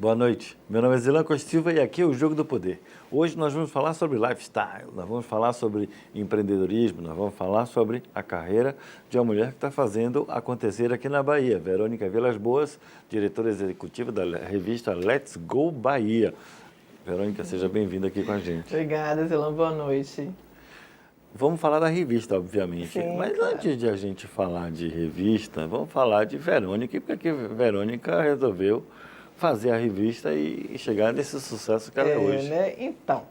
Boa noite, meu nome é Zilan Costa Silva e aqui é o Jogo do Poder. Hoje nós vamos falar sobre lifestyle, nós vamos falar sobre empreendedorismo, nós vamos falar sobre a carreira de uma mulher que está fazendo acontecer aqui na Bahia, Verônica Vilas Boas, diretora executiva da revista Let's Go Bahia. Verônica, seja bem-vinda aqui com a gente. Obrigada, Zilan, boa noite. Vamos falar da revista, obviamente, Sim, mas claro. Antes de a gente falar de revista, vamos falar de Verônica, porque a Verônica resolveu fazer a revista e chegar nesse sucesso que ela é hoje. Né? Então,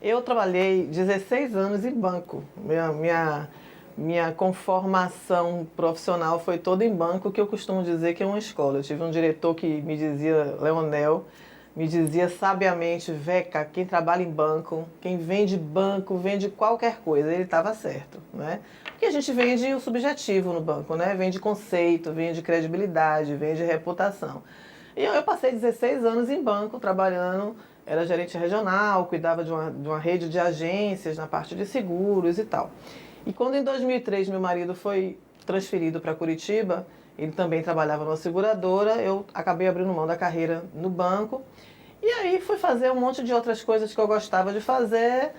eu trabalhei 16 anos em banco. Minha conformação profissional foi toda em banco, que eu costumo dizer que é uma escola. Eu tive um diretor que me dizia, Leonel, me dizia sabiamente: Veca, quem trabalha em banco, quem vende banco, vende qualquer coisa. Ele estava certo, né? Porque a gente vende o subjetivo no banco, né? Vende conceito, vende credibilidade, vende reputação. E eu passei 16 anos em banco trabalhando, era gerente regional, cuidava de uma rede de agências na parte de seguros e tal. E quando em 2003 meu marido foi transferido para Curitiba, ele também trabalhava numa seguradora, eu acabei abrindo mão da carreira no banco. E aí fui fazer um monte de outras coisas que eu gostava de fazer.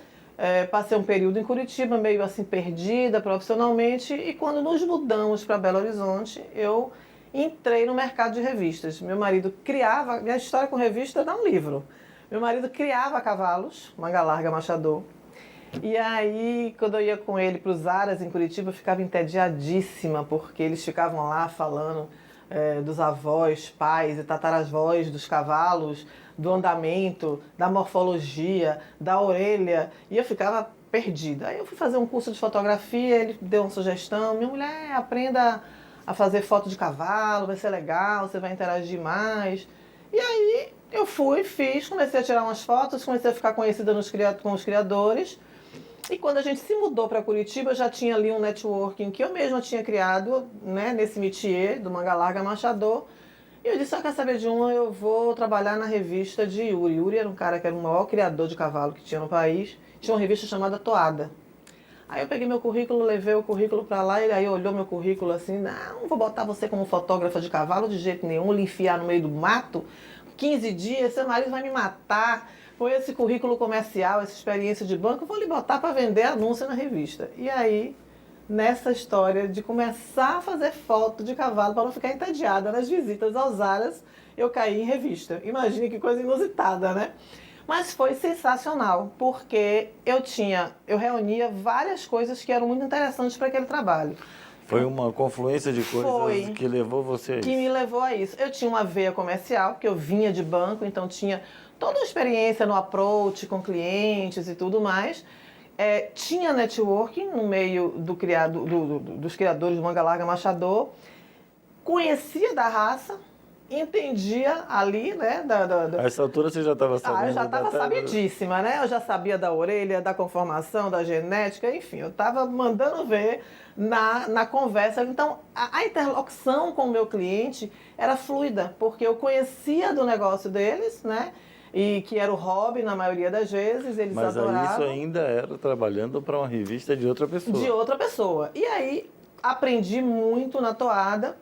Passei um período em Curitiba, meio assim perdida profissionalmente, e quando nos mudamos para Belo Horizonte, eu entrei no mercado de revistas. Meu marido criava, minha história com revista dá um livro. Meu marido criava cavalos, manga larga, machador. E aí, quando eu ia com ele para os aras em Curitiba, eu ficava entediadíssima, porque eles ficavam lá falando dos avós, pais e tataravós dos cavalos, do andamento, da morfologia, da orelha, e eu ficava perdida. Aí eu fui fazer um curso de fotografia, ele deu uma sugestão: minha mulher, aprenda a fazer foto de cavalo, vai ser legal, você vai interagir mais. E aí eu fui, fiz, comecei a tirar umas fotos, comecei a ficar conhecida com os criadores. E quando a gente se mudou para Curitiba, eu já tinha ali um networking que eu mesma tinha criado, né, nesse métier do manga larga machador. E eu disse: quer saber de uma? Eu vou trabalhar na revista de Yuri. Yuri era um cara que era o maior criador de cavalo que tinha no país. Tinha uma revista chamada Toada. Aí eu peguei meu currículo, levei o currículo para lá, e aí olhou meu currículo assim: não vou botar você como fotógrafa de cavalo de jeito nenhum, lhe enfiar no meio do mato, 15 dias, seu marido vai me matar. Com esse currículo comercial, essa experiência de banco, eu vou lhe botar para vender anúncio na revista. E aí, nessa história de começar a fazer foto de cavalo para não ficar entediada nas visitas aos aras, eu caí em revista. Imagine que coisa inusitada, né? Mas foi sensacional, porque eu reunia várias coisas que eram muito interessantes para aquele trabalho. Foi uma confluência de coisas que levou você a isso. Que me levou a isso. Eu tinha uma veia comercial, porque eu vinha de banco, então tinha toda a experiência no approach com clientes e tudo mais. Tinha networking no meio dos criadores do manga larga machador. Conhecia da raça, entendia ali, né? A essa altura você já estava sabendo? Eu já estava sabidíssima, né? Eu já sabia da orelha, da conformação, da genética, enfim, eu estava mandando ver na conversa. Então, a interlocução com o meu cliente era fluida, porque eu conhecia do negócio deles, né? E que era o hobby na maioria das vezes, eles adoravam. Mas isso ainda era trabalhando para uma revista de outra pessoa. De outra pessoa. E aí, aprendi muito na toada.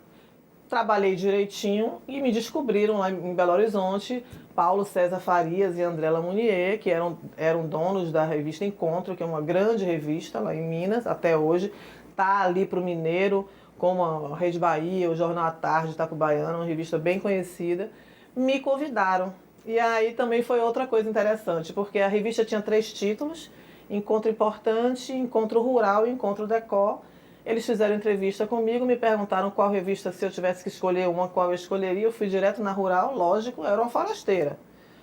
Trabalhei direitinho e me descobriram lá em Belo Horizonte Paulo César Farias e André Lamounier, que eram donos da revista Encontro, que é uma grande revista lá em Minas, até hoje. Tá ali para o mineiro, como a Rede Bahia, o Jornal à Tarde, Itabaiana, uma revista bem conhecida. Me convidaram. E aí também foi outra coisa interessante, porque a revista tinha 3 títulos: Encontro Importante, Encontro Rural e Encontro Decor. Eles fizeram entrevista comigo, me perguntaram qual revista, se eu tivesse que escolher uma, qual eu escolheria. Eu fui direto na Rural, lógico, eu era uma forasteira.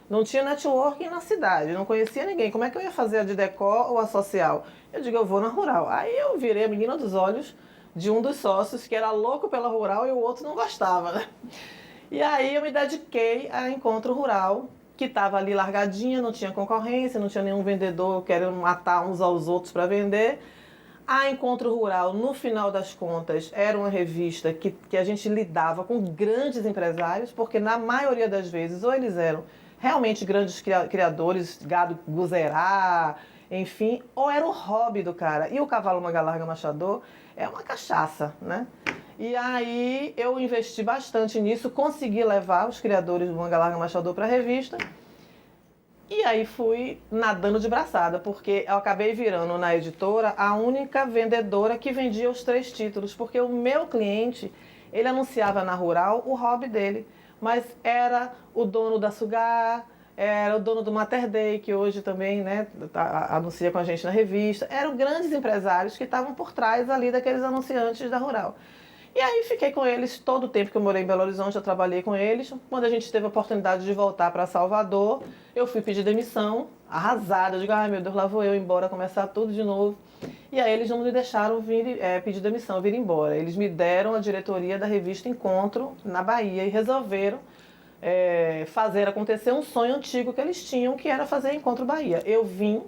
Não tinha networking na cidade, não conhecia ninguém. Como é que eu ia fazer a de decor ou a social? Eu digo: eu vou na Rural. Aí eu virei a menina dos olhos de um dos sócios, que era louco pela Rural e o outro não gostava, né? E aí eu me dediquei a Encontro Rural, que estava ali largadinha, não tinha concorrência, não tinha nenhum vendedor querendo matar uns aos outros para vender. A Encontro Rural, no final das contas, era uma revista que a gente lidava com grandes empresários, porque na maioria das vezes, ou eles eram realmente grandes criadores, gado guzerá, enfim, ou era o hobby do cara. E o cavalo manga larga machador é uma cachaça, né? E aí eu investi bastante nisso, consegui levar os criadores do Manga Larga Machador para a revista. E aí fui nadando de braçada, porque eu acabei virando na editora a única vendedora que vendia os 3 títulos, porque o meu cliente, ele anunciava na Rural o hobby dele, mas era o dono da Sugar, era o dono do Mater Dei, que hoje também, né, anuncia com a gente na revista. Eram grandes empresários que estavam por trás ali daqueles anunciantes da Rural. E aí fiquei com eles todo o tempo que eu morei em Belo Horizonte, eu trabalhei com eles. Quando a gente teve a oportunidade de voltar para Salvador, eu fui pedir demissão, arrasada. Eu digo, ai meu Deus, lá vou eu embora, começar tudo de novo. E aí eles não me deixaram pedir demissão, vir embora. Eles me deram a diretoria da revista Encontro, na Bahia, e resolveram fazer acontecer um sonho antigo que eles tinham, que era fazer Encontro Bahia. Eu vim,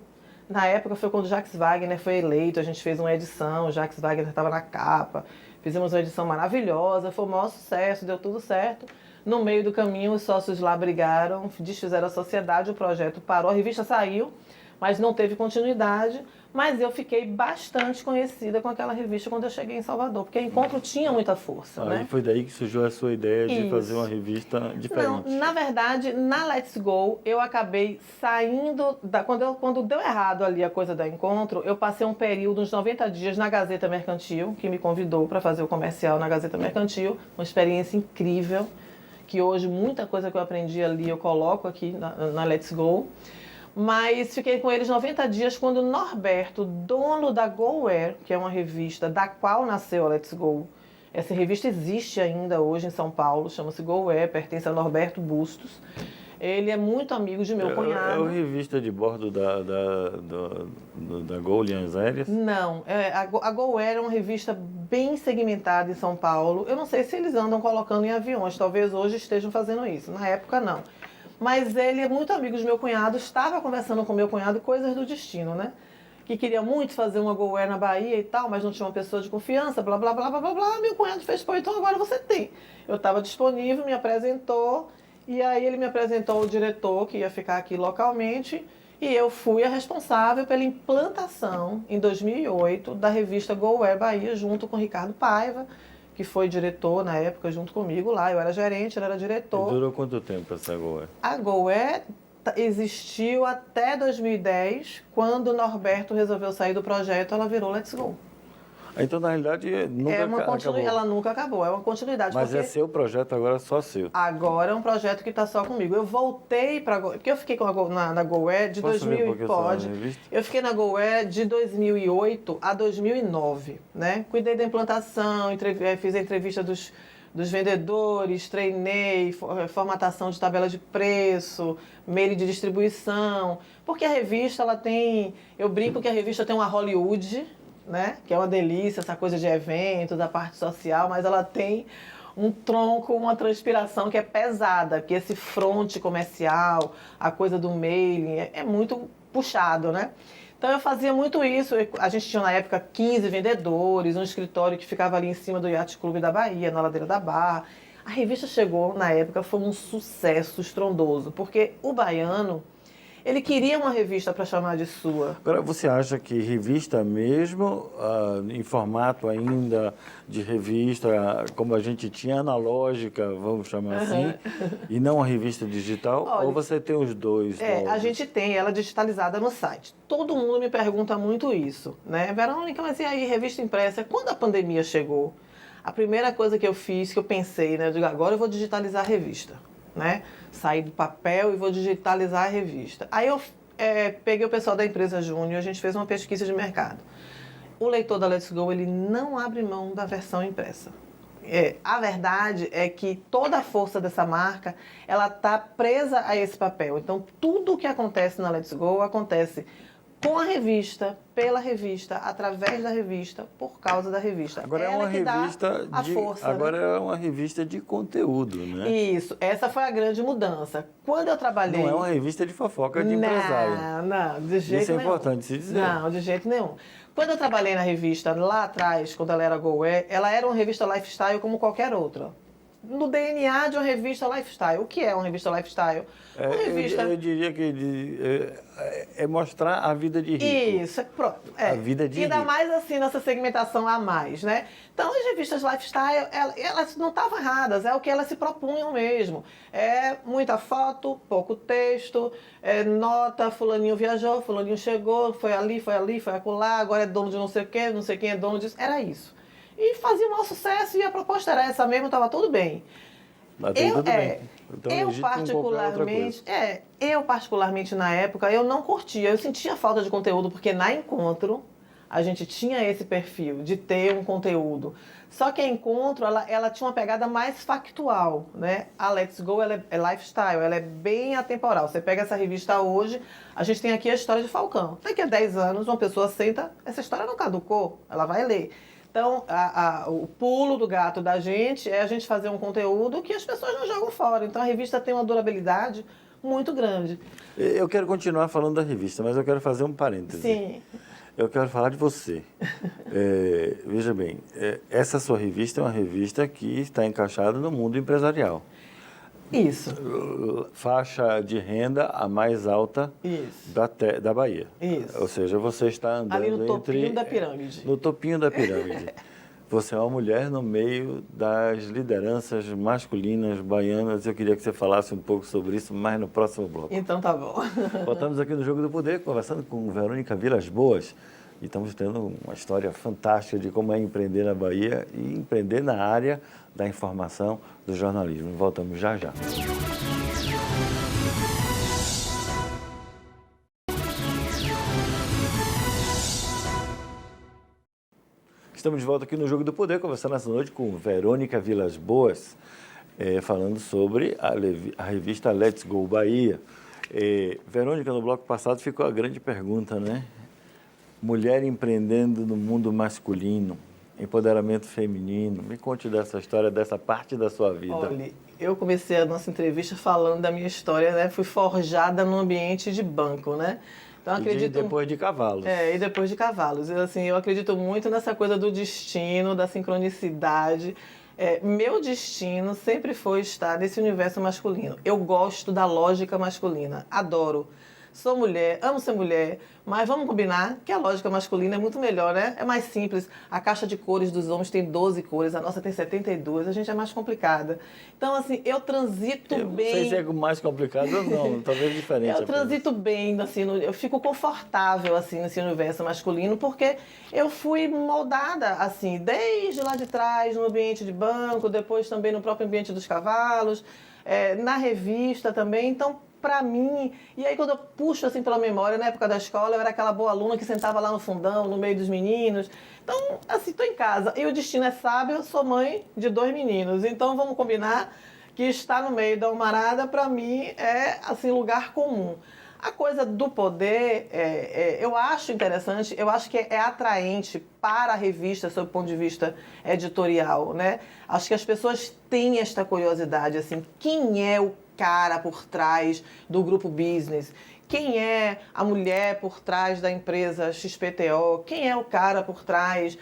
na época foi quando o Jacques Wagner foi eleito, a gente fez uma edição, o Jacques Wagner estava na capa. Fizemos uma edição maravilhosa, foi o maior sucesso, deu tudo certo. No meio do caminho, os sócios lá brigaram, desfizeram a sociedade, o projeto parou, a revista saiu, mas não teve continuidade. Mas eu fiquei bastante conhecida com aquela revista quando eu cheguei em Salvador, porque a Encontro tinha muita força, né? E foi daí que surgiu a sua ideia de Isso. fazer uma revista diferente. Não, na verdade, na Let's Go, eu acabei saindo... Quando deu errado ali a coisa da Encontro, eu passei um período, uns 90 dias, na Gazeta Mercantil, que me convidou para fazer o comercial na Gazeta Mercantil. Uma experiência incrível, que hoje muita coisa que eu aprendi ali eu coloco aqui na Let's Go. Mas fiquei com eles 90 dias quando o Norberto, dono da GoWare, que é uma revista da qual nasceu a Let's Go. Essa revista existe ainda hoje em São Paulo, chama-se GoWare, pertence a Norberto Bustos. Ele é muito amigo de meu cunhado. É uma revista de bordo da Gol Linhas Aéreas? Não, a GoWare é uma revista bem segmentada em São Paulo. Eu não sei se eles andam colocando em aviões, talvez hoje estejam fazendo isso, na época não. Mas ele é muito amigo de meu cunhado, estava conversando com meu cunhado coisas do destino, né? Que queria muito fazer uma GoWare na Bahia e tal, mas não tinha uma pessoa de confiança, blá, blá, blá, blá, blá, blá. Meu cunhado fez, pô, então agora você tem. Eu estava disponível, me apresentou, e aí ele me apresentou o diretor, que ia ficar aqui localmente, e eu fui a responsável pela implantação, em 2008, da revista GoWare Bahia, junto com o Ricardo Paiva, que foi diretor na época junto comigo lá. Eu era gerente, ele era diretor. E durou quanto tempo essa GoWare? A GoWare existiu até 2010, quando o Norberto resolveu sair do projeto, ela virou Let's Go. Então, na realidade, nunca acabou. Ela nunca acabou, é uma continuidade. Mas é seu projeto agora, só seu? Agora é um projeto que está só comigo. Eu voltei para porque eu fiquei na GoWare de 2000 pode. Eu fiquei na GoWare de 2008 a 2009, né? Cuidei da implantação, fiz a entrevista dos vendedores, treinei, formatação de tabela de preço, mail de distribuição, porque a revista eu brinco que a revista tem uma Hollywood, né? Que é uma delícia, essa coisa de eventos, da parte social, mas ela tem um tronco, uma transpiração que é pesada, porque esse fronte comercial, a coisa do mailing, é muito puxado, né? Então eu fazia muito isso, a gente tinha na época 15 vendedores, um escritório que ficava ali em cima do Yacht Clube da Bahia, na Ladeira da Barra. A revista chegou, na época, foi um sucesso estrondoso, porque o baiano, ele queria uma revista para chamar de sua. Agora, você acha que revista mesmo, em formato ainda de revista, como a gente tinha, analógica, vamos chamar assim, e não a revista digital? Olha, ou você tem os dois? A gente tem ela digitalizada no site. Todo mundo me pergunta muito isso, né? Verônica, mas e aí, revista impressa? Quando a pandemia chegou, a primeira coisa que eu fiz, que eu pensei, né? Eu digo, agora eu vou digitalizar a revista, né? Sair do papel e vou digitalizar a revista. Aí eu peguei o pessoal da empresa Júnior, a gente fez uma pesquisa de mercado. O leitor da Let's Go, ele não abre mão da versão impressa. A verdade é que toda a força dessa marca, ela está presa a esse papel. Então, tudo o que acontece na Let's Go acontece com a revista, pela revista, através da revista, por causa da revista. Agora é uma revista de força, agora é uma revista de conteúdo, né? Isso, essa foi a grande mudança. Quando eu trabalhei... Não é uma revista de fofoca de empresário. Não, de jeito nenhum. Isso é importante se dizer. Não, de jeito nenhum. Quando eu trabalhei na revista, lá atrás, quando ela era GoWare, ela era uma revista lifestyle como qualquer outra. no DNA de uma revista lifestyle. O que é uma revista lifestyle? Uma revista... Eu diria que é mostrar a vida de rico. Isso, pronto. A vida de ainda rico. mais assim nessa segmentação a mais, né? Então as revistas lifestyle, elas não estavam erradas, é o que elas se propunham mesmo. É muita foto, pouco texto, nota, fulaninho viajou, fulaninho chegou, foi ali, foi acolá, agora é dono de não sei o quê, não sei quem é dono disso. Era isso. E fazia um maior sucesso e a proposta era essa mesmo, estava tudo bem. Tudo bem. Então, eu particularmente na época, eu não curtia, eu sentia falta de conteúdo, porque na Encontro a gente tinha esse perfil de ter um conteúdo. Só que a Encontro, ela tinha uma pegada mais factual, né? A Let's Go, ela é lifestyle, ela é bem atemporal. Você pega essa revista hoje, a gente tem aqui a história de Falcão. Daqui a 10 anos, uma pessoa senta, essa história não caducou, ela vai ler. Então, o pulo do gato da gente é a gente fazer um conteúdo que as pessoas não jogam fora. Então, a revista tem uma durabilidade muito grande. Eu quero continuar falando da revista, mas eu quero fazer um parêntese. Sim. Eu quero falar de você. Veja bem, essa sua revista é uma revista que está encaixada no mundo empresarial. Isso. Faixa de renda a mais alta Isso. da Bahia. Isso. Ou seja, você está andando ali no topinho da pirâmide. No topinho da pirâmide. Você é uma mulher no meio das lideranças masculinas baianas. Eu queria que você falasse um pouco sobre isso mais no próximo bloco. Então tá bom. Voltamos aqui no Jogo do Poder, conversando com Verônica Vilas Boas. E estamos tendo uma história fantástica de como é empreender na Bahia e empreender na área da informação, do jornalismo. Voltamos já já. Estamos de volta aqui no Jogo do Poder, conversando essa noite com Verônica Vilas Boas, falando sobre a revista Let's Go Bahia. Verônica, no bloco passado ficou a grande pergunta, né? Mulher empreendendo no mundo masculino, empoderamento feminino. Me conte dessa história, dessa parte da sua vida. Olha, eu comecei a nossa entrevista falando da minha história, né? Fui forjada no ambiente de banco, né? Então, depois de cavalos. E depois de cavalos. Eu acredito muito nessa coisa do destino, da sincronicidade. Meu destino sempre foi estar nesse universo masculino. Eu gosto da lógica masculina, adoro. Sou mulher, amo ser mulher, mas vamos combinar que a lógica masculina é muito melhor, né? É mais simples. A caixa de cores dos homens tem 12 cores, a nossa tem 72, a gente é mais complicada. Então, assim, eu transito bem... Não sei se é mais complicado ou não, talvez diferente. Eu transito bem, assim, eu fico confortável, assim, nesse universo masculino, porque eu fui moldada, assim, desde lá de trás, no ambiente de banco, depois também no próprio ambiente dos cavalos, na revista também, então... Para mim, e aí quando eu puxo assim pela memória, na época da escola, eu era aquela boa aluna que sentava lá no fundão, no meio dos meninos. Então, assim, tô em casa. E o destino é sábio, eu sou mãe de 2 meninos. Então, vamos combinar que estar no meio da humarada, para mim, é, assim, lugar comum. A coisa do poder, eu acho interessante, eu acho que é atraente para a revista, sob o ponto de vista editorial, né? Acho que as pessoas têm esta curiosidade, assim, quem é o cara por trás do grupo business? Quem é a mulher por trás da empresa XPTO? Quem é o cara por trás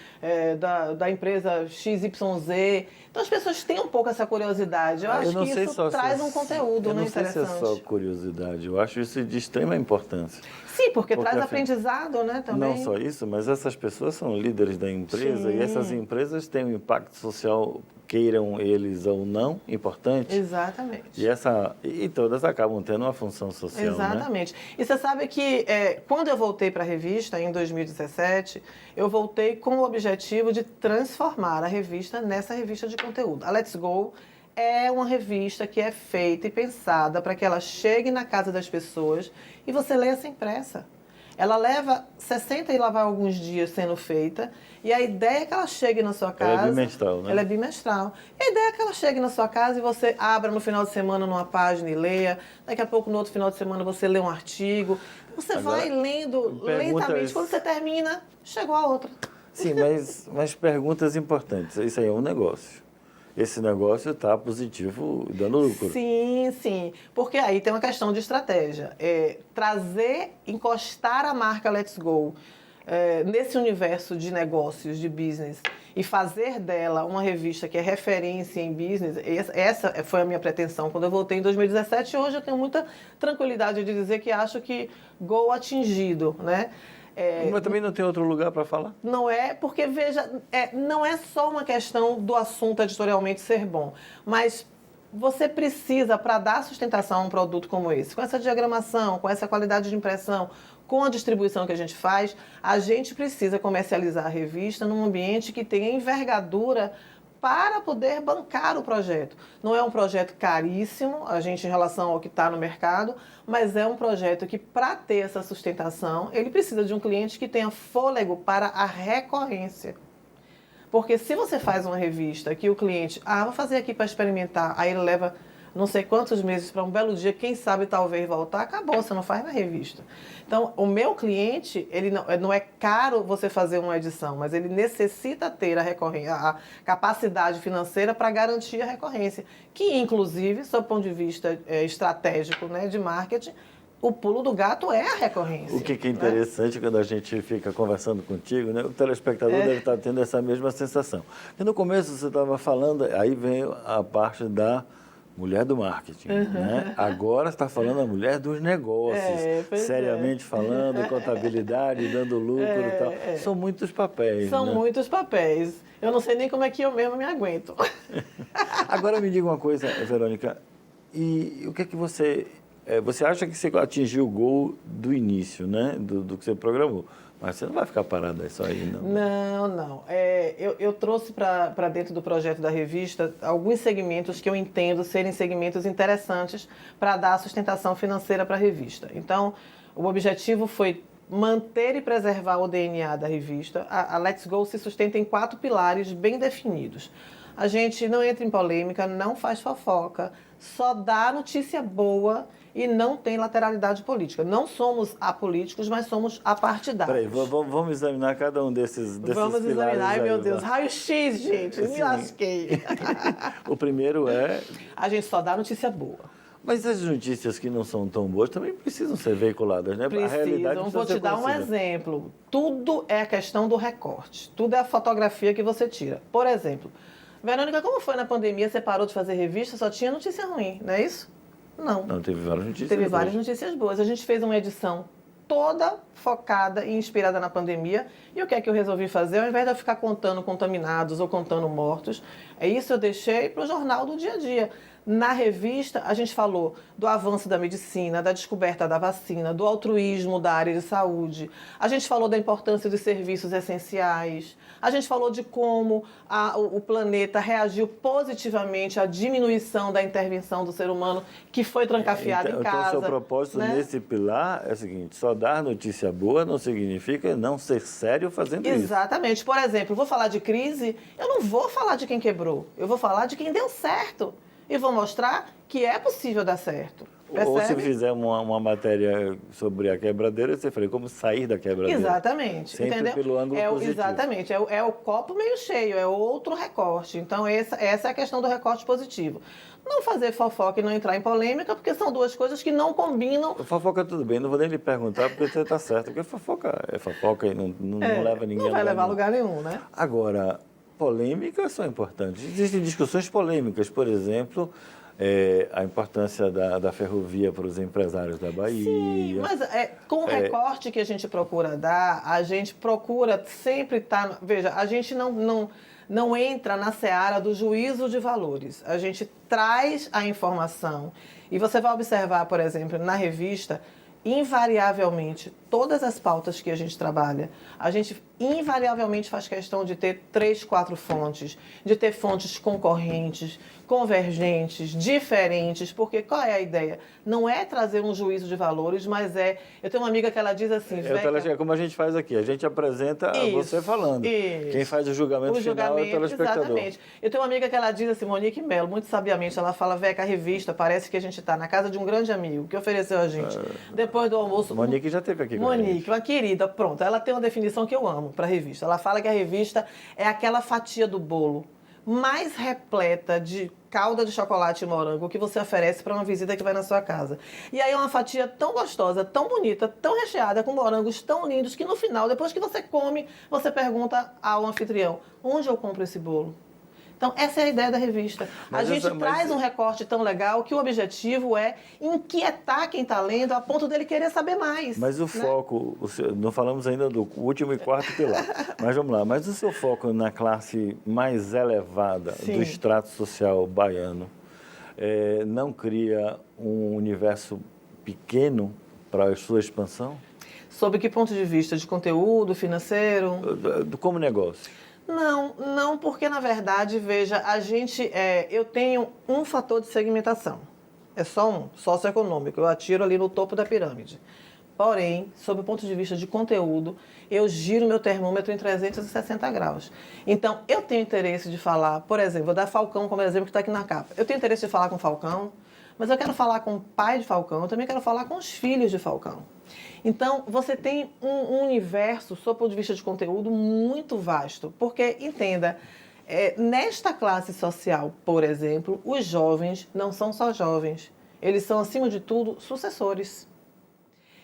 da empresa XYZ? Então as pessoas têm um pouco essa curiosidade. Eu acho que isso traz um conteúdo interessante. Eu não sei se é só curiosidade, eu acho isso de extrema importância. Sim, porque traz aprendizado, né, também. Não só isso, mas essas pessoas são líderes da empresa. Sim. E essas empresas têm um impacto social, queiram eles ou não, importante. Exatamente. E todas acabam tendo uma função social, exatamente. Né? E você sabe que quando eu voltei para a revista, em 2017, eu voltei com o objetivo de transformar a revista nessa revista de conteúdo. A Let's Go é uma revista que é feita e pensada para que ela chegue na casa das pessoas e você leia sem pressa. Ela leva 60 e lá vai alguns dias sendo feita, e a ideia é que ela chegue na sua casa... Ela é bimestral, né? Ela é bimestral. E a ideia é que ela chegue na sua casa e você abra no final de semana numa página e leia, daqui a pouco no outro final de semana você lê um artigo, você vai lendo lentamente, quando você termina, chegou a outra. Sim, mas perguntas importantes, isso aí é um negócio. Esse negócio está positivo, dando lucro. Sim, sim. Porque aí tem uma questão de estratégia. Encostar a marca Let's Go nesse universo de negócios, de business, e fazer dela uma revista que é referência em business, essa foi a minha pretensão quando eu voltei em 2017. Hoje eu tenho muita tranquilidade de dizer que acho que gol atingido, né? Mas também não tem outro lugar para falar? Não é, porque veja, não é só uma questão do assunto editorialmente ser bom, mas você precisa, para dar sustentação a um produto como esse, com essa diagramação, com essa qualidade de impressão, com a distribuição que a gente faz, a gente precisa comercializar a revista num ambiente que tenha envergadura para poder bancar o projeto. Não é um projeto caríssimo, a gente em relação ao que está no mercado, mas é um projeto que, para ter essa sustentação, ele precisa de um cliente que tenha fôlego para a recorrência. Porque se você faz uma revista que o cliente, vou fazer aqui para experimentar, aí ele leva não sei quantos meses para um belo dia, quem sabe talvez voltar, acabou, você não faz mais revista. Então, o meu cliente, ele não é caro você fazer uma edição, mas ele necessita ter a capacidade financeira para garantir a recorrência, que inclusive, sob o ponto de vista estratégico, né, de marketing, o pulo do gato é a recorrência. O que é interessante, né? Quando a gente fica conversando contigo, né? O telespectador deve estar tendo essa mesma sensação. E no começo você estava falando, aí vem a parte da mulher do marketing, né? Agora está falando a mulher dos negócios, seriamente falando, contabilidade, dando lucro e tal. São muitos papéis, São né? muitos papéis. Eu não sei nem como é que eu mesmo me aguento. Agora me diga uma coisa, Verônica, e o que é que você acha que você atingiu o gol do início, né? Do que você programou? Mas você não vai ficar parada só aí, não? Não. Eu trouxe para dentro do projeto da revista alguns segmentos que eu entendo serem segmentos interessantes para dar sustentação financeira para a revista. Então, o objetivo foi manter e preservar o DNA da revista. A Let's Go se sustenta em 4 pilares bem definidos. A gente não entra em polêmica, não faz fofoca, só dá notícia boa e não tem lateralidade política. Não somos apolíticos, mas somos apartidários. Peraí, vamos examinar cada um desses Vamos pilares. examinar, ai aí, meu Deus, raio-x, gente, me lasquei. O primeiro é... A gente só dá notícia boa. Mas as notícias que não são tão boas também precisam ser veiculadas, né? Precisam. A realidade precisa Vou te ser dar um conhecida. exemplo. Tudo é a questão do recorte. Tudo é a fotografia que você tira. Por exemplo, Verônica, como foi na pandemia? Você parou de fazer revista, só tinha notícia ruim, não é isso? Não. Não, teve várias notícias Teve boas. várias notícias boas. A gente fez uma edição toda focada e inspirada na pandemia. E o que é que eu resolvi fazer? Ao invés de eu ficar contando contaminados ou contando mortos, isso eu deixei para o jornal do dia a dia. Na revista, a gente falou do avanço da medicina, da descoberta da vacina, do altruísmo da área de saúde. A gente falou da importância dos serviços essenciais. A gente falou de como o planeta reagiu positivamente à diminuição da intervenção do ser humano, que foi trancafiado em casa. Então, o seu propósito nesse pilar é o seguinte: só dar notícia boa não significa não ser sério fazendo isso. Exatamente. Por exemplo, vou falar de crise, eu não vou falar de quem quebrou, eu vou falar de quem deu certo. E vou mostrar que é possível dar certo. Percebe? Ou se fizer uma matéria sobre a quebradeira, você fala como sair da quebradeira. Exatamente. Sempre entendeu? pelo ângulo positivo. Exatamente. É o copo meio cheio, é outro recorte. Então, essa é a questão do recorte positivo. Não fazer fofoca e não entrar em polêmica, porque são duas coisas que não combinam. Fofoca tudo bem, não vou nem lhe perguntar, porque você está certo. Porque fofoca é fofoca e não leva ninguém Não vai levar a nenhum. lugar nenhum, né? Agora, polêmicas são importantes. Existem discussões polêmicas, por exemplo, a importância da ferrovia para os empresários da Bahia. Sim, mas com o recorte que a gente procura dar, a gente procura sempre estar... Veja, a gente não entra na seara do juízo de valores. A gente traz a informação. E você vai observar, por exemplo, na revista, invariavelmente, todas as pautas que a gente trabalha, a gente invariavelmente faz questão de ter 3, 4 fontes, de ter fontes concorrentes, convergentes, diferentes, porque qual é a ideia? Não é trazer um juízo de valores, mas eu tenho uma amiga que ela diz assim... É como a gente faz aqui, a gente apresenta você falando. Isso. Quem faz o julgamento final é o telespectador. Exatamente. Eu tenho uma amiga que ela diz assim, Monique Melo, muito sabiamente, ela fala, Veca, a revista parece que a gente está na casa de um grande amigo, que ofereceu a gente, depois do almoço... Monique já esteve aqui com a gente. Monique, uma querida, pronto, ela tem uma definição que eu amo para a revista. Ela fala que a revista é aquela fatia do bolo mais repleta de calda de chocolate e morango que você oferece para uma visita que vai na sua casa. E aí é uma fatia tão gostosa, tão bonita, tão recheada, com morangos tão lindos, que no final, depois que você come, você pergunta ao anfitrião: onde eu compro esse bolo? Então, essa é a ideia da revista. A gente traz um recorte tão legal que o objetivo é inquietar quem está lendo a ponto dele querer saber mais. Mas o foco, não falamos ainda do último e quarto pilar, mas vamos lá. Mas o seu foco na classe mais elevada do extrato social baiano não cria um universo pequeno para a sua expansão? Sob que ponto de vista? De conteúdo, financeiro? Como negócio. Não, porque na verdade, veja, eu tenho um fator de segmentação. É só um, socioeconômico. Eu atiro ali no topo da pirâmide. Porém, sob o ponto de vista de conteúdo, eu giro meu termômetro em 360 graus. Então, eu tenho interesse de falar, por exemplo, vou dar Falcão como exemplo que está aqui na capa. Eu tenho interesse de falar com Falcão, mas eu quero falar com o pai de Falcão, eu também quero falar com os filhos de Falcão. Então, você tem um universo, sob o ponto de vista de conteúdo, muito vasto. Porque, entenda, nesta classe social, por exemplo, os jovens não são só jovens. Eles são, acima de tudo, sucessores.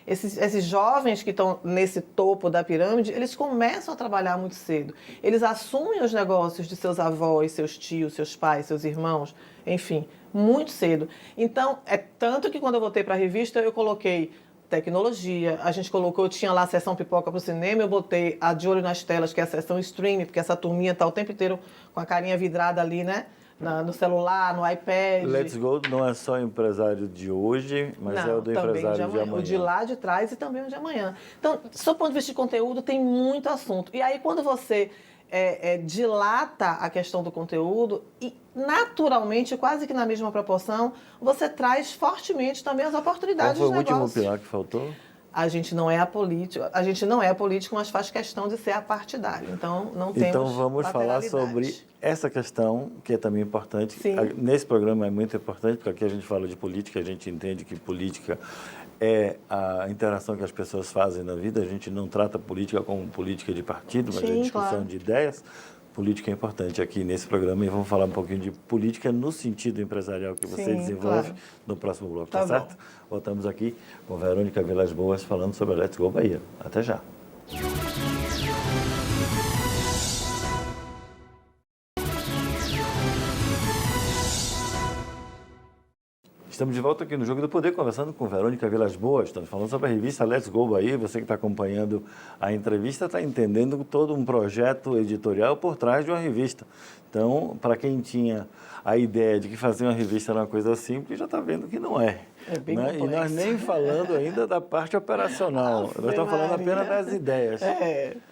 Esses jovens que estão nesse topo da pirâmide, eles começam a trabalhar muito cedo. Eles assumem os negócios de seus avós, seus tios, seus pais, seus irmãos, enfim, muito cedo. Então, é tanto que quando eu voltei para a revista, eu coloquei tecnologia, eu tinha lá a sessão pipoca para o cinema, eu botei a De Olho nas Telas, que é a sessão streaming, porque essa turminha está o tempo inteiro com a carinha vidrada ali, né? No celular, no iPad. Let's Go não é só o empresário de hoje, mas é o do empresário de amanhã. O de lá de trás e também o de amanhã. Então, sob o ponto de vista de conteúdo, tem muito assunto. E aí, quando você dilata a questão do conteúdo e, naturalmente, quase que na mesma proporção, você traz fortemente também as oportunidades de negócio. Qual foi o último pilar que faltou? A gente não é apolítico, mas faz questão de ser apartidário. Então, não temos Então, vamos falar sobre essa questão, que é também importante. Sim. Nesse programa é muito importante, porque aqui a gente fala de política, a gente entende que política é a interação que as pessoas fazem na vida. A gente não trata política como política de partido, mas é discussão de ideias. Política é importante aqui nesse programa e vamos falar um pouquinho de política no sentido empresarial que você desenvolve no próximo bloco, tá certo? Voltamos aqui com Verônica Vilas Boas falando sobre a Let's Go Bahia. Até já. Estamos de volta aqui no Jogo do Poder, conversando com Verônica Vilas Boas. Estamos falando sobre a revista Let's Go Bahia. Você que está acompanhando a entrevista está entendendo todo um projeto editorial por trás de uma revista. Então, para quem tinha a ideia de que fazer uma revista era uma coisa simples, já está vendo que não é. É bem complexo. E nós nem falando ainda da parte operacional. Nós estamos falando apenas das ideias.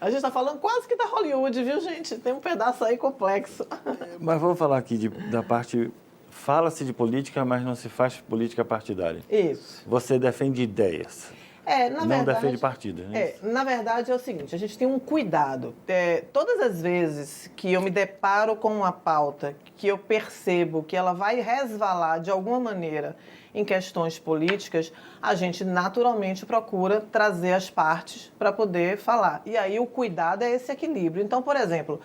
A gente está falando quase que da Hollywood, viu, gente? Tem um pedaço aí complexo. Mas vamos falar aqui da parte... Fala-se de política, mas não se faz política partidária. Isso. Você defende ideias. Não defende partidos. Né? Na verdade é o seguinte, a gente tem um cuidado. Todas as vezes que eu me deparo com uma pauta, que eu percebo que ela vai resvalar de alguma maneira em questões políticas, a gente naturalmente procura trazer as partes para poder falar. E aí o cuidado é esse equilíbrio. Então, por exemplo,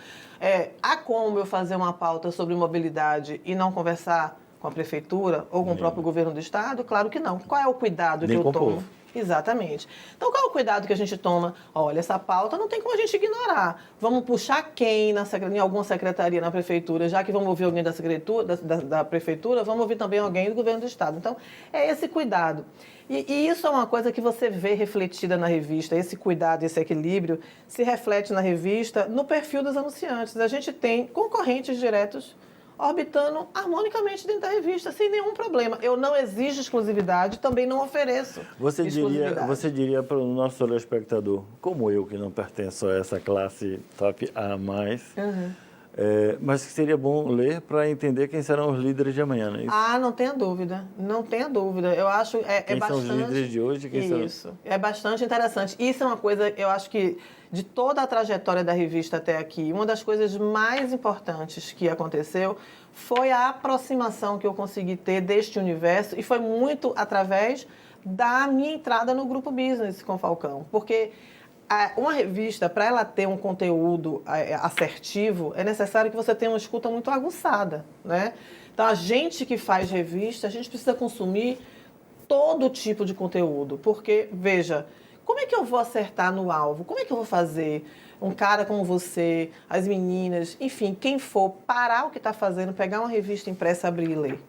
há como eu fazer uma pauta sobre mobilidade e não conversar com a prefeitura ou com o próprio governo do estado? Claro que não. Qual é o cuidado que eu tomo? Exatamente. Então, qual é o cuidado que a gente toma? Olha, essa pauta não tem como a gente ignorar. Vamos puxar quem em alguma secretaria na prefeitura, já que vamos ouvir alguém da prefeitura, vamos ouvir também alguém do governo do estado. Então, é esse cuidado. E isso é uma coisa que você vê refletida na revista, esse cuidado, esse equilíbrio, se reflete na revista, no perfil dos anunciantes. A gente tem concorrentes diretos orbitando harmonicamente dentro da revista, sem nenhum problema. Eu não exijo exclusividade, também não ofereço exclusividade. Você diria para o nosso telespectador, como eu, que não pertenço a essa classe top A+, mas que seria bom ler para entender quem serão os líderes de amanhã, não é isso? Não tenha dúvida, não tenha dúvida. Eu acho quem são os líderes de hoje? Isso, é bastante interessante. Isso é uma coisa, eu acho que de toda a trajetória da revista até aqui, uma das coisas mais importantes que aconteceu foi a aproximação que eu consegui ter deste universo, e foi muito através da minha entrada no Grupo Business com Falcão, porque Uma revista, para ela ter um conteúdo assertivo, é necessário que você tenha uma escuta muito aguçada, né? Então, a gente que faz revista, a gente precisa consumir todo tipo de conteúdo, porque, veja, como é que eu vou acertar no alvo? Como é que eu vou fazer um cara como você, as meninas, enfim, quem for, parar o que está fazendo, pegar uma revista impressa, abrir e ler?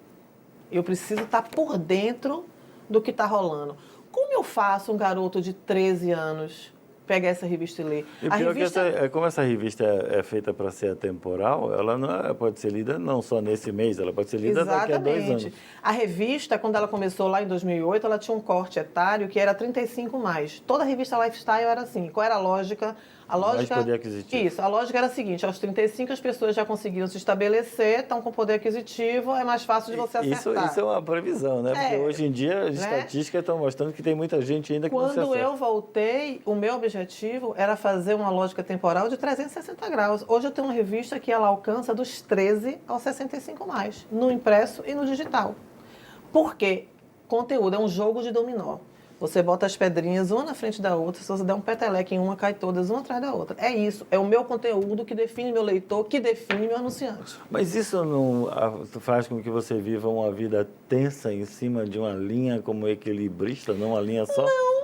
Eu preciso estar por dentro do que está rolando. Como eu faço um garoto de 13 anos pegar essa revista e ler? E pior que como essa revista é feita para ser atemporal, ela não pode ser lida não só nesse mês, ela pode ser lida daqui a 2 anos. A revista, quando ela começou lá em 2008, ela tinha um corte etário que era 35+. Toda a revista Lifestyle era assim. Qual era a lógica? A lógica, mais poder aquisitivo. Isso, a lógica era a seguinte, aos 35 as pessoas já conseguiram se estabelecer, estão com poder aquisitivo, é mais fácil de você acertar. Isso é uma previsão, né? Porque hoje em dia as estatísticas estão mostrando que tem muita gente ainda que não se acerta. Quando eu voltei, o meu objetivo era fazer uma lógica temporal de 360 graus. Hoje eu tenho uma revista que ela alcança dos 13 aos 65+, no impresso e no digital. Por quê? Conteúdo é um jogo de dominó. Você bota as pedrinhas uma na frente da outra, se você der um peteleque em uma, cai todas, uma atrás da outra. É isso, é o meu conteúdo que define meu leitor, que define meu anunciante. Mas isso não faz com que você viva uma vida tensa em cima de uma linha como equilibrista, não uma linha só? Não.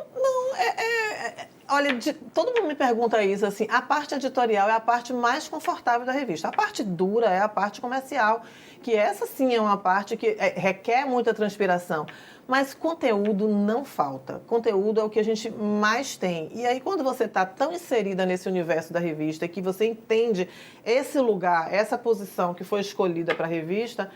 Olha, todo mundo me pergunta isso, assim, a parte editorial é a parte mais confortável da revista. A parte dura é a parte comercial, que essa sim é uma parte que requer muita transpiração. Mas conteúdo não falta. Conteúdo é o que a gente mais tem. E aí, quando você está tão inserida nesse universo da revista, que você entende esse lugar, essa posição que foi escolhida para a revista,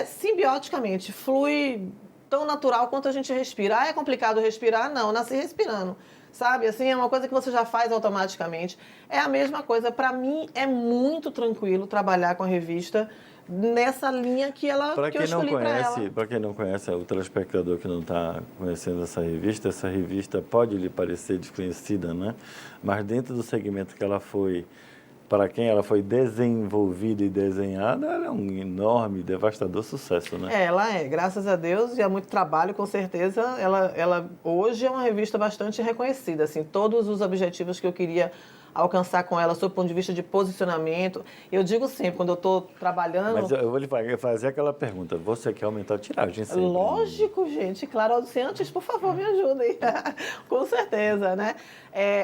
simbioticamente, flui tão natural quanto a gente respira. É complicado respirar? Não, nasci respirando. Sabe, assim, é uma coisa que você já faz automaticamente. É a mesma coisa. Para mim, é muito tranquilo trabalhar com a revista nessa linha que eu escolhi para ela. Para quem não conhece, o telespectador que não está conhecendo essa revista pode lhe parecer desconhecida, né? Mas dentro do segmento que ela foi, para quem ela foi desenvolvida e desenhada, ela é um enorme, devastador sucesso, né? Ela graças a Deus, e há muito trabalho, com certeza, ela hoje é uma revista bastante reconhecida, assim, todos os objetivos que eu queria alcançar com ela, sob o ponto de vista de posicionamento. Eu digo sempre, quando eu estou trabalhando... Mas eu vou lhe fazer aquela pergunta, você quer aumentar a tiragem sempre? Lógico, gente, claro, anunciantes, por favor, me ajudem. Com certeza, né?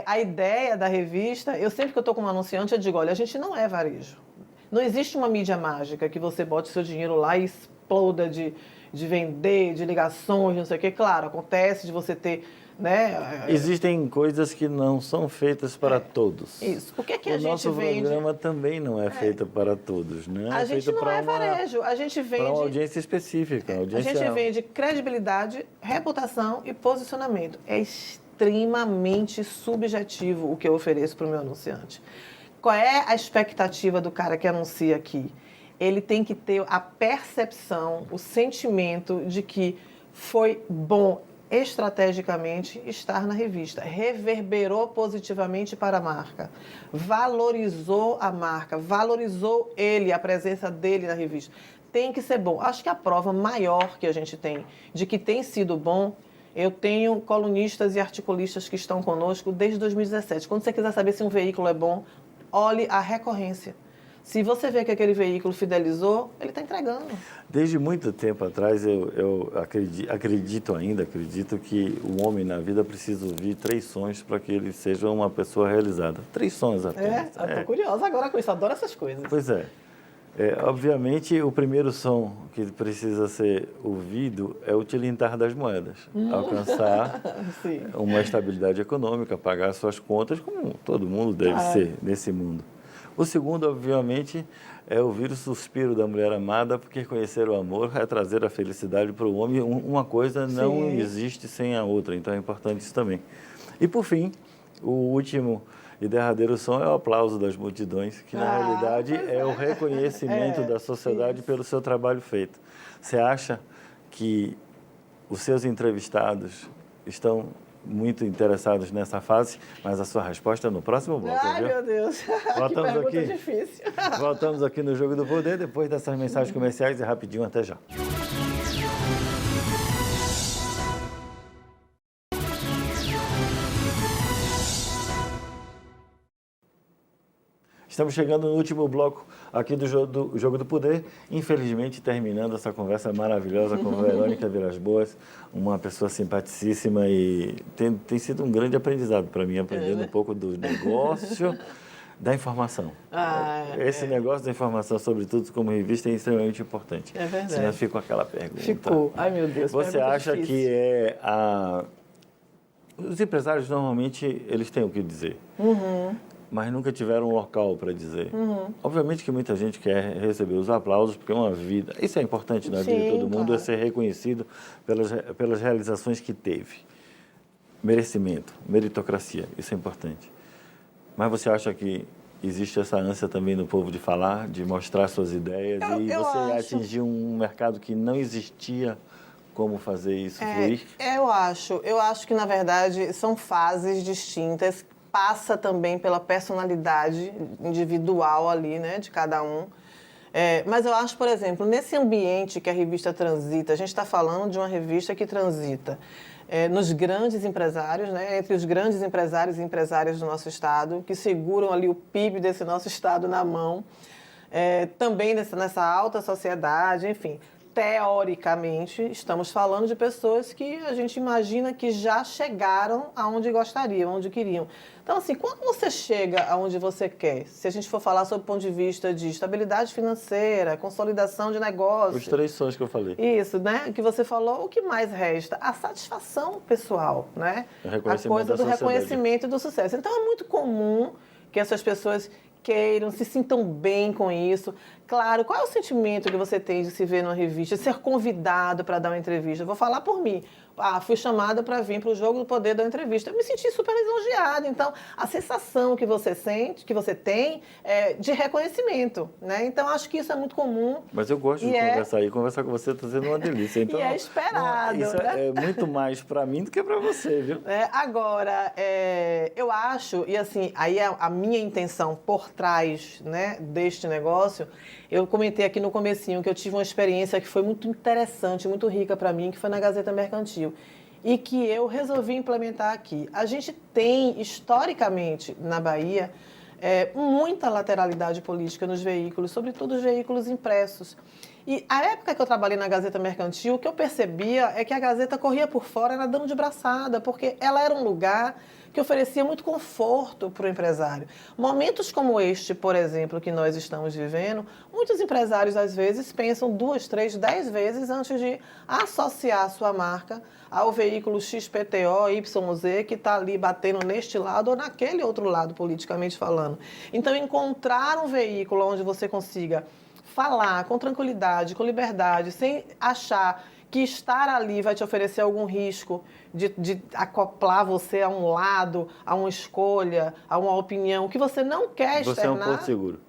A ideia da revista, sempre que eu estou com um anunciante, eu digo, olha, a gente não é varejo. Não existe uma mídia mágica que você bote seu dinheiro lá e exploda de vender, de ligações, não sei o quê. Claro, acontece de você ter... né? Existem coisas que não são feitas para todos. Isso. O que a gente nosso vende? programa também não é feito para todos, né? A gente não é varejo, a gente vende... Para uma audiência específica. A gente vende credibilidade, reputação e posicionamento. É extremamente subjetivo o que eu ofereço para o meu anunciante. Qual é a expectativa do cara que anuncia aqui? Ele tem que ter a percepção, o sentimento de que foi bom estrategicamente estar na revista, reverberou positivamente para a marca, valorizou a marca, valorizou ele, a presença dele na revista. Tem que ser bom. Acho que a prova maior que a gente tem de que tem sido bom, eu tenho colunistas e articulistas que estão conosco desde 2017. Quando você quiser saber se um veículo é bom, olhe a recorrência. Se você vê que aquele veículo fidelizou, ele está entregando. Desde muito tempo atrás, eu acredito que o homem na vida precisa ouvir 3 sons para que ele seja uma pessoa realizada. 3 sons apenas. Eu estou curiosa agora com isso, adoro essas coisas. Pois é. Obviamente, o primeiro som que precisa ser ouvido é o tilintar das moedas. Alcançar uma estabilidade econômica, pagar suas contas, como todo mundo deve ser nesse mundo. O segundo, obviamente, é ouvir o suspiro da mulher amada, porque conhecer o amor vai trazer a felicidade para o homem. Uma coisa não existe sem a outra, então é importante isso também. E, por fim, o último e derradeiro som é o aplauso das multidões, que, na realidade, é o reconhecimento da sociedade pelo seu trabalho feito. Você acha que os seus entrevistados estão muito interessados nessa fase, mas a sua resposta é no próximo bloco, viu? Meu Deus, voltamos que pergunta aqui. Difícil. Voltamos aqui no Jogo do Poder, depois dessas mensagens comerciais e rapidinho, até já. Estamos chegando no último bloco aqui do Jogo do Poder, infelizmente terminando essa conversa maravilhosa com a Verônica Vilas Boas, uma pessoa simpaticíssima e tem sido um grande aprendizado para mim, aprendendo um pouco do negócio da informação. Esse negócio da informação, sobretudo como revista, é extremamente importante. É verdade. Senão fica com aquela pergunta. Ficou. Ai, meu Deus. Você acha que os empresários, normalmente, eles têm o que dizer. Mas nunca tiveram um local para dizer. Obviamente que muita gente quer receber os aplausos, porque é uma vida... Isso é importante na vida de todo mundo, claro. É ser reconhecido pelas realizações que teve. Merecimento, meritocracia, isso é importante. Mas você acha que existe essa ânsia também no povo de falar, de mostrar suas ideias, você atingir um mercado que não existia, como fazer isso fluir? Eu acho que, na verdade, são fases distintas, passa também pela personalidade individual ali, né, de cada um. Mas eu acho, por exemplo, nesse ambiente que a revista transita, a gente está falando de uma revista que transita nos grandes empresários, né, entre os grandes empresários e empresárias do nosso estado, que seguram ali o PIB desse nosso estado na mão, também nessa alta sociedade, enfim. Teoricamente, estamos falando de pessoas que a gente imagina que já chegaram aonde gostariam, onde queriam. Então, assim, quando você chega aonde você quer, se a gente for falar sob o ponto de vista de estabilidade financeira, consolidação de negócios... Os 3 sons que eu falei. Isso, né? Que você falou, o que mais resta? A satisfação pessoal, né? A coisa do reconhecimento e do sucesso. Então, é muito comum que essas pessoas queiram, se sintam bem com isso. Claro, qual é o sentimento que você tem de se ver numa revista, de ser convidado para dar uma entrevista? Eu vou falar por mim. Fui chamada para vir para o Jogo do Poder dar uma entrevista. Eu me senti super lisonjeada. Então, a sensação que você sente, que você tem, é de reconhecimento, né? Então, acho que isso é muito comum. Mas eu gosto de conversar. E conversar com você está sendo uma delícia. Então, e é esperado. Isso né? É muito mais para mim do que para você, viu? Agora, eu acho, e assim, aí a minha intenção por trás, né, deste negócio, eu comentei aqui no comecinho que eu tive uma experiência que foi muito interessante, muito rica para mim, que foi na Gazeta Mercantil, e que eu resolvi implementar aqui. A gente tem, historicamente, na Bahia, muita lateralidade política nos veículos, sobretudo os veículos impressos. E a época que eu trabalhei na Gazeta Mercantil, o que eu percebia é que a Gazeta corria por fora nadando de braçada, porque ela era um lugar que oferecia muito conforto para o empresário. Momentos como este, por exemplo, que nós estamos vivendo, muitos empresários, às vezes, pensam 2, 3, 10 vezes antes de associar a sua marca ao veículo XPTO, YZ, que está ali batendo neste lado ou naquele outro lado, politicamente falando. Então, encontrar um veículo onde você consiga falar com tranquilidade, com liberdade, sem achar que estar ali vai te oferecer algum risco de acoplar você a um lado, a uma escolha, a uma opinião que você não quer externar. Você é um porto seguro.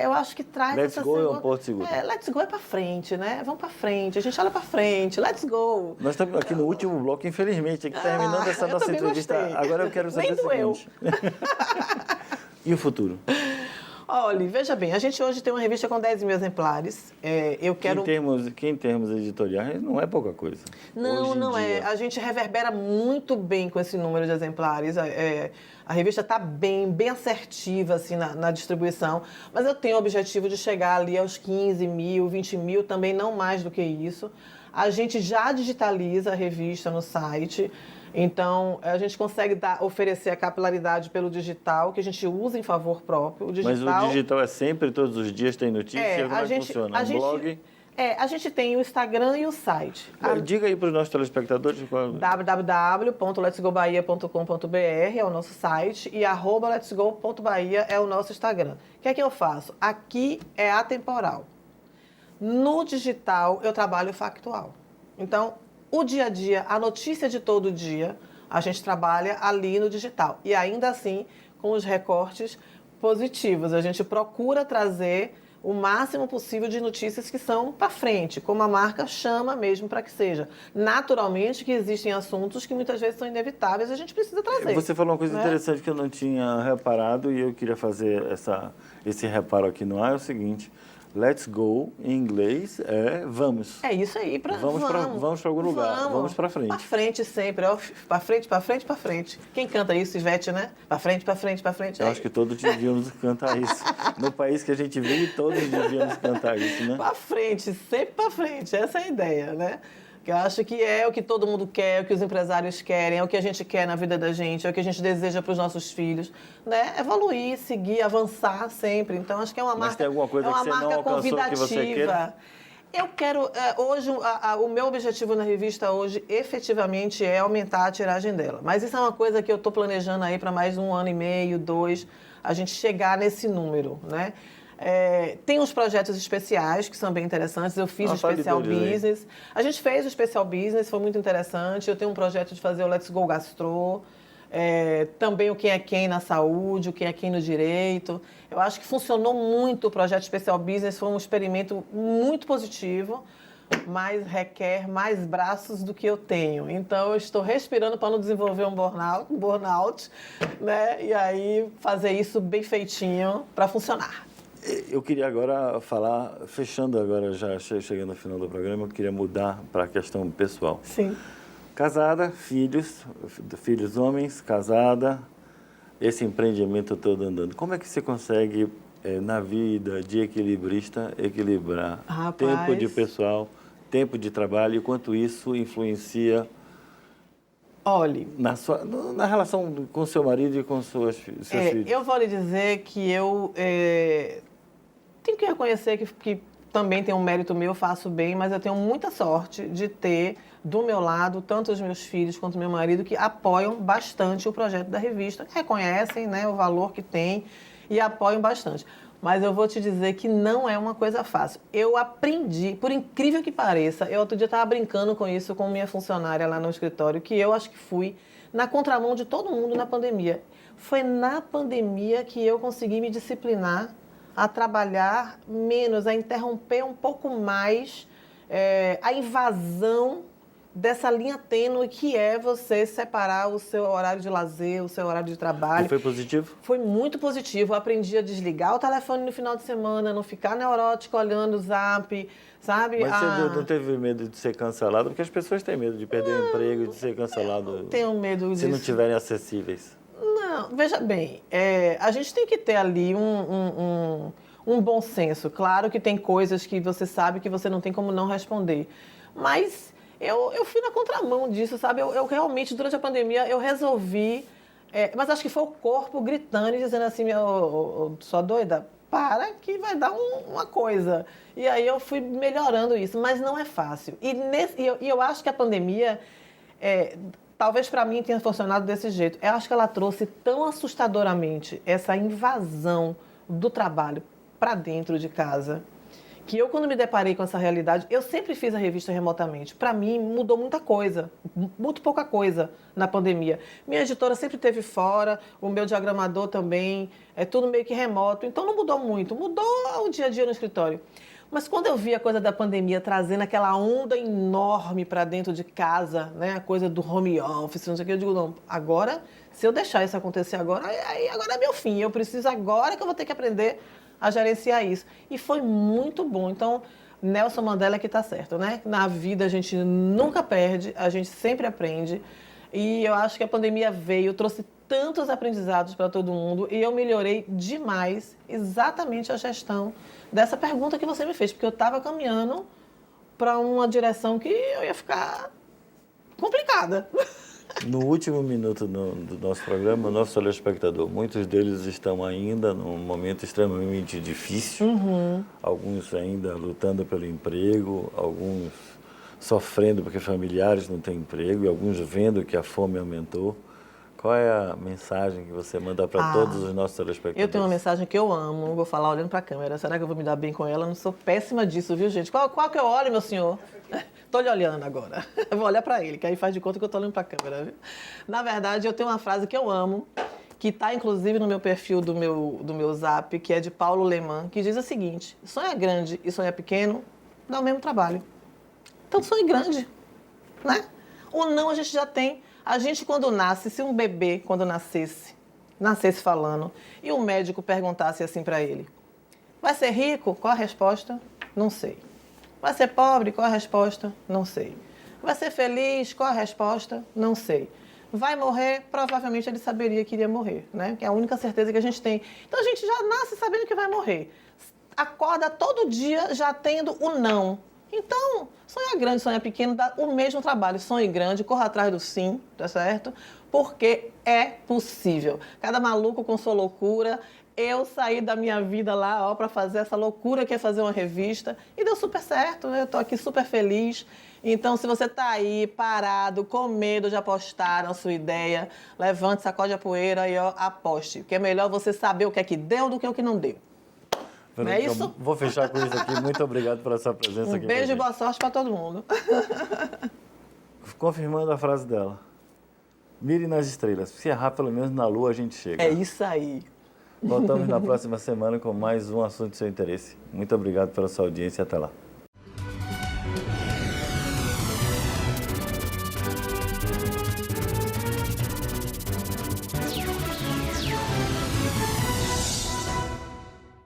Eu acho que traz Let's essa... go é um porto seguro. Let's go é pra frente, né? Vamos pra frente, a gente olha pra frente, let's go. Nós estamos aqui no último bloco, infelizmente, aqui terminando essa nossa entrevista. Gostei. Agora eu quero saber o seguinte. E o futuro? Olha, veja bem, a gente hoje tem uma revista com 10 mil exemplares. Eu quero... Que em termos editoriais não é pouca coisa. Não é. A gente reverbera muito bem com esse número de exemplares. A revista está bem assertiva assim, na distribuição, mas eu tenho o objetivo de chegar ali aos 15 mil, 20 mil, também não mais do que isso. A gente já digitaliza a revista no site. Então, a gente consegue oferecer a capilaridade pelo digital, que a gente usa em favor próprio. Mas o digital é sempre, todos os dias tem notícia? Como é que funciona? Um blog? A gente tem o Instagram e o site. Diga aí para os nossos telespectadores. www.letsgobahia.com.br é o nosso site e @letsgo.bahia é o nosso Instagram. O que é que eu faço? Aqui é atemporal. No digital, eu trabalho factual. Então, o dia a dia, a notícia de todo dia, a gente trabalha ali no digital. E ainda assim, com os recortes positivos. A gente procura trazer o máximo possível de notícias que são para frente, como a marca chama mesmo para que seja. Naturalmente que existem assuntos que muitas vezes são inevitáveis e a gente precisa trazer. Você falou uma coisa interessante que eu não tinha reparado e eu queria fazer esse reparo aqui no ar, é o seguinte... Let's go, em inglês, é vamos. É isso aí, Vamos para algum lugar, vamos para frente. Para frente sempre, ó, para frente, para frente, para frente. Quem canta isso, Ivete, né? Para frente, para frente, para frente. Eu acho que todos devíamos cantar isso. No país que a gente vive, todos devíamos cantar isso, né? Para frente, sempre para frente, essa é a ideia, né? Que eu acho que é o que todo mundo quer, é o que os empresários querem, é o que a gente quer na vida da gente, é o que a gente deseja para os nossos filhos, né? Evoluir, seguir, avançar sempre. Então, acho que é uma marca. Mas tem alguma coisa é que uma você não marca alcançou que você queira? Eu quero, hoje, o meu objetivo na revista hoje, efetivamente, é aumentar a tiragem dela. Mas isso é uma coisa que eu estou planejando aí para mais 1 ano e meio, 2, a gente chegar nesse número, né? Tem uns projetos especiais que são bem interessantes. Eu fiz o Especial Business. A gente fez o Especial Business, foi muito interessante. Eu tenho um projeto de fazer o Let's Go Gastro. Também o Quem é Quem na saúde, o Quem é Quem no direito. Eu acho que funcionou muito o projeto Especial Business. Foi um experimento muito positivo, mas requer mais braços do que eu tenho. Então, eu estou respirando para não desenvolver um burnout, né? E aí fazer isso bem feitinho para funcionar. Eu queria agora falar, fechando agora, já chegando ao final do programa, eu queria mudar para a questão pessoal. Sim. Casada, filhos homens, casada, esse empreendimento todo andando. Como é que você consegue, na vida de equilibrista, equilibrar tempo de pessoal, tempo de trabalho e quanto isso influencia na relação com seu marido e com seus filhos? Eu vou lhe dizer que eu tenho que reconhecer que também tem um mérito meu, faço bem, mas eu tenho muita sorte de ter do meu lado tanto os meus filhos quanto meu marido que apoiam bastante o projeto da revista, reconhecem, né, o valor que tem e apoiam bastante. Mas eu vou te dizer que não é uma coisa fácil. Eu aprendi, por incrível que pareça, eu outro dia estava brincando com isso com minha funcionária lá no escritório, que eu acho que fui na contramão de todo mundo na pandemia. Foi na pandemia que eu consegui me disciplinar a trabalhar menos, a interromper um pouco mais a invasão dessa linha tênue que é você separar o seu horário de lazer, o seu horário de trabalho. E foi positivo? Foi muito positivo. Eu aprendi a desligar o telefone no final de semana, não ficar neurótico olhando o Zap, sabe? Mas você não teve medo de ser cancelado? Porque as pessoas têm medo de perder o emprego e de ser cancelado. Não tenho medo disso. Se não estiverem acessíveis. Não, veja bem, a gente tem que ter ali um bom senso. Claro que tem coisas que você sabe que você não tem como não responder. Mas eu fui na contramão disso, sabe? Eu realmente, durante a pandemia, eu resolvi... mas acho que foi o corpo gritando e dizendo assim, sua doida, para que vai dar uma coisa. E aí eu fui melhorando isso, mas não é fácil. E eu acho que a pandemia... talvez para mim tenha funcionado desse jeito. Eu acho que ela trouxe tão assustadoramente essa invasão do trabalho para dentro de casa, que eu, quando me deparei com essa realidade, eu sempre fiz a revista remotamente. Para mim, mudou muita coisa, muito pouca coisa na pandemia. Minha editora sempre esteve fora, o meu diagramador também, é tudo meio que remoto, então não mudou muito. Mudou o dia a dia no escritório. Mas quando eu vi a coisa da pandemia trazendo aquela onda enorme para dentro de casa, né, a coisa do home office, não sei o que, eu digo, não, agora, se eu deixar isso acontecer agora, agora é meu fim. Eu preciso agora que eu vou ter que aprender a gerenciar isso. E foi muito bom. Então, Nelson Mandela que está certo, né? Na vida a gente nunca perde, a gente sempre aprende. E eu acho que a pandemia veio, trouxe tantos aprendizados para todo mundo e eu melhorei demais exatamente a gestão dessa pergunta que você me fez, porque eu estava caminhando para uma direção que eu ia ficar complicada. No último minuto do nosso programa, o nosso telespectador, muitos deles estão ainda num momento extremamente difícil, alguns ainda lutando pelo emprego, alguns sofrendo porque familiares não têm emprego e alguns vendo que a fome aumentou. Qual é a mensagem que você manda para todos os nossos telespectadores? Eu tenho uma mensagem que eu amo, vou falar olhando para a câmera. Será que eu vou me dar bem com ela? Eu não sou péssima disso, viu, gente? Qual que eu olho, meu senhor? Estou lhe olhando agora. Eu vou olhar para ele, que aí faz de conta que eu estou olhando para a câmera, viu? Na verdade, eu tenho uma frase que eu amo, que está inclusive no meu perfil do meu Zap, que é de Paulo Lemann, que diz o seguinte: sonhar grande e sonhar pequeno dá o mesmo trabalho. Então, sonhe grande, né? O não a gente já tem. A gente, quando nasce, se um bebê, quando nascesse falando, e o médico perguntasse assim para ele: Vai ser rico? Qual a resposta? Não sei. Vai ser pobre? Qual a resposta? Não sei. Vai ser feliz? Qual a resposta? Não sei. Vai morrer? Provavelmente ele saberia que iria morrer, né? Que é a única certeza que a gente tem. Então a gente já nasce sabendo que vai morrer. Acorda todo dia já tendo o não. Então, sonhar grande, sonhar pequeno, dá o mesmo trabalho. Sonhe grande, corra atrás do sim, tá certo? Porque é possível. Cada maluco com sua loucura. Eu saí da minha vida lá, ó, para fazer essa loucura que é fazer uma revista e deu super certo, né? Eu tô aqui super feliz. Então, se você tá aí parado, com medo de apostar na sua ideia, levante, sacode a poeira e ó, aposte. Porque é melhor você saber o que é que deu do que o que não deu. Não é isso? Vou fechar com isso aqui. Muito obrigado pela sua presença aqui. Um beijo e boa sorte para todo mundo. Confirmando a frase dela. Mire nas estrelas. Se errar, pelo menos na lua a gente chega. É isso aí. Voltamos na próxima semana com mais um assunto de seu interesse. Muito obrigado pela sua audiência e até lá.